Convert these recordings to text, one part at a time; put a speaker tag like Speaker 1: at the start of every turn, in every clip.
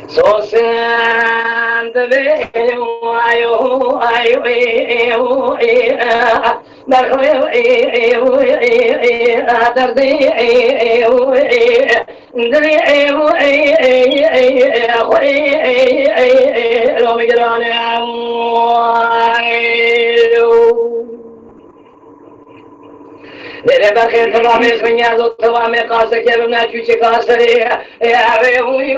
Speaker 1: So send the Dere bakın tamamen dünya zot tamamen kasa keruna küçük kasarı ya ve huy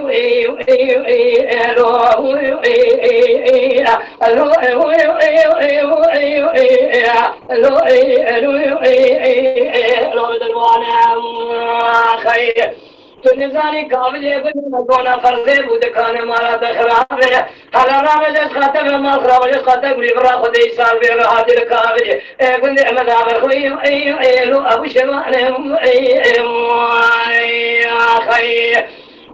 Speaker 1: निजानी काबिले कोना करदे बुद खाने मारा तो खराब है हलाला वजह खाता में माल खराब वजह खाता गुरी बरा खुद ही साल भी हाजिर काबिले ए गुंदे अहमद आवर कोई ए लो अबू शवाने खई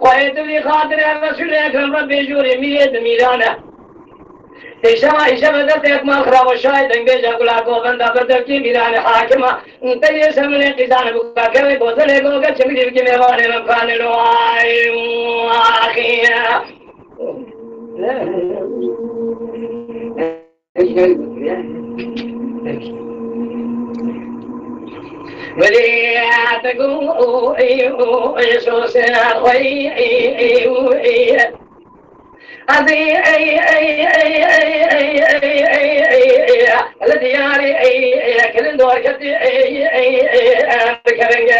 Speaker 1: कोई तो भी खातिर रसूल अकरम रब्बी जोरी मीद मीराना إيشا بدأت يكمل خراب الشاي دنجي جاكولا كوبان دابر كي ميران حاكمة انت يسمني قيزان بكاكوي بوزل يقولك شميدي بكي ميواني مكان الواي أخي ولي تقول يسوس أبي الذي ياري كل دور كذي بكرنجا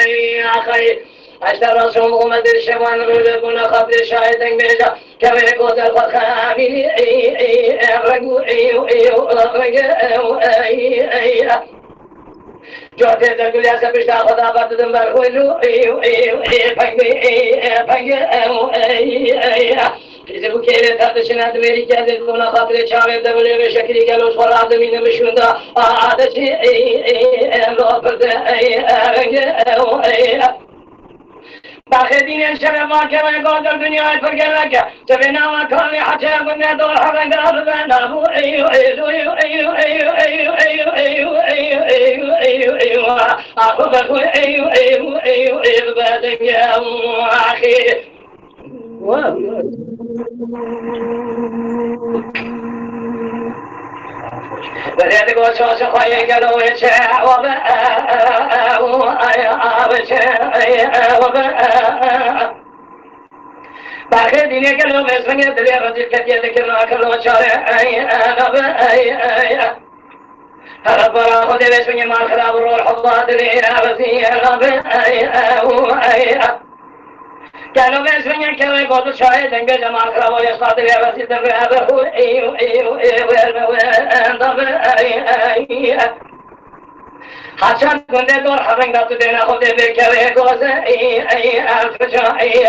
Speaker 1: يا أخي أشترى رسول مدير شوان رجبنا خبر شاهد بيجا كبر قوت الخامل جوته دلگلیا سے پشتا خدا بات دمبر ہوئلو کسی کو کہے تھا تشنات میری کیا دل کونا خاطر چاوے دبلے میں شکری گلو سوال آدمی نے مشوندا عادت لو فرد باخدين شباب ما كان يقول الدنيا يفرق لك تبينا ما كان حتى قلنا دور حرق ربنا ايوه ايوه ايوه ايوه ايوه ايوه ايوه ايوه ايوه ايوه ايوه اخوك ايوه ايوه ايوه ايوه بعدك يا اخي بدأت قوس خير قالوا يشاء باخر دينه قالوا مسمى دليل رجل كتير لكن ما كانوا شارع هذا برا خذ مسمى ما خراب الروح الله دليل رزي كانوا مسمى كانوا يقولوا شاهد إنك جمال خراب ويسقط الرزي دليل حسن كنت دور حرق داتو دينا خود بكوي قوز ألف جاي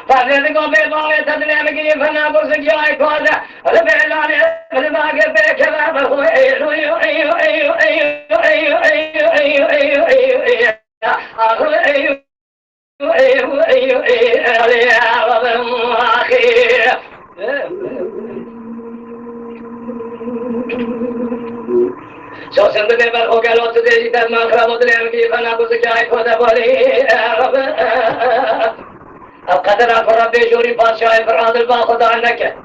Speaker 1: فاضل کو بے باغ تدنے مگی فنا کو سجائی قوز ربعلان رباغ بكلا بخو ايو ايو ايو ايو ايو ايو ايو ايو ايو ايو ايو ايو ايو So send the paper, okay, lot of days that my crowd and give an apple for the body. القدر أفراد بجوري باشا إفراد الباخد عنك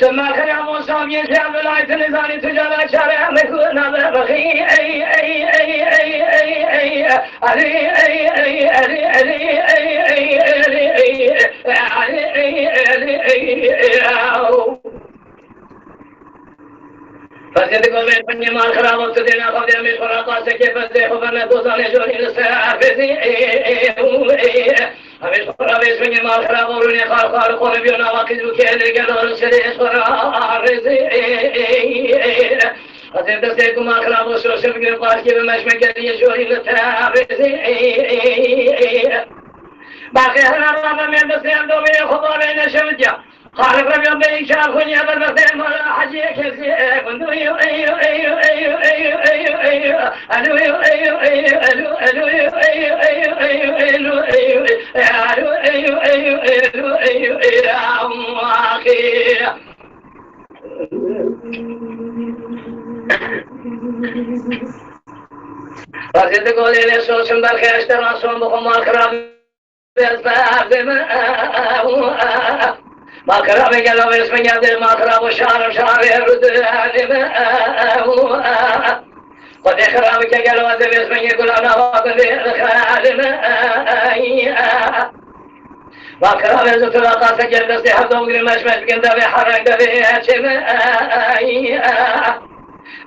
Speaker 1: ثم خيام وصام يشام العيد نزاني تجارة شارع مكونا بخي أي أي أي أي أي أي علي أي أي علي علي أي أي علي علي علي علي فسيد کو میں پنی مال خراب وقت دینا خود میں فراقا سے کے بس دیکھو بنا دو سال جوری لسافزی ہمیں فراویس میں مال خراب اور نے خار کو بینا واقع جو کہ لے گلو سے فراویس فسيد سے کو مال خراب اور سوشل کے پاس کے مش میں کے لیے جوری لسافزی باقي هلا من بسيان دو من خضار إلى شمجة خالق ربي بين شاخون يا بردين ولا حجيك كندو أيو أيو أيو أيو أيو أيو أيو ألو أيو أيو أيو ألو ألو أيو أيو أيو أيو ألو أيو ألو أيو أيو ألو أيو أيو أخي وقتی گلی سوسم برخیشت راسون بخون ماکرام بزدم ماکرام گلو اسم گلده ماکرام و شار ردم خود خرام که گلو از اسم گلان آقا خادم ماکرام زتلا قاسه گلدستی حدو گرمش مشکنده به حرک ده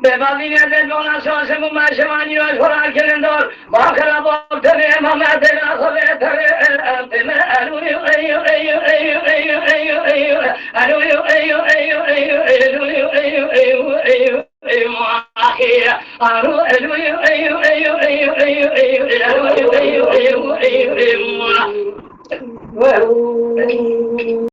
Speaker 1: به بعدی نزد بونا شانس مماشمانی و فرار کلندار ما خراب تنه محمد خود تنه الوی ایو ایو ایو ایو ایو ایو الوی ایو ایو ایو الوی ایو ایو ایو ایو اخی الو الوی ایو ایو ایو ایو ایو الوی ایو ایو ایو ایو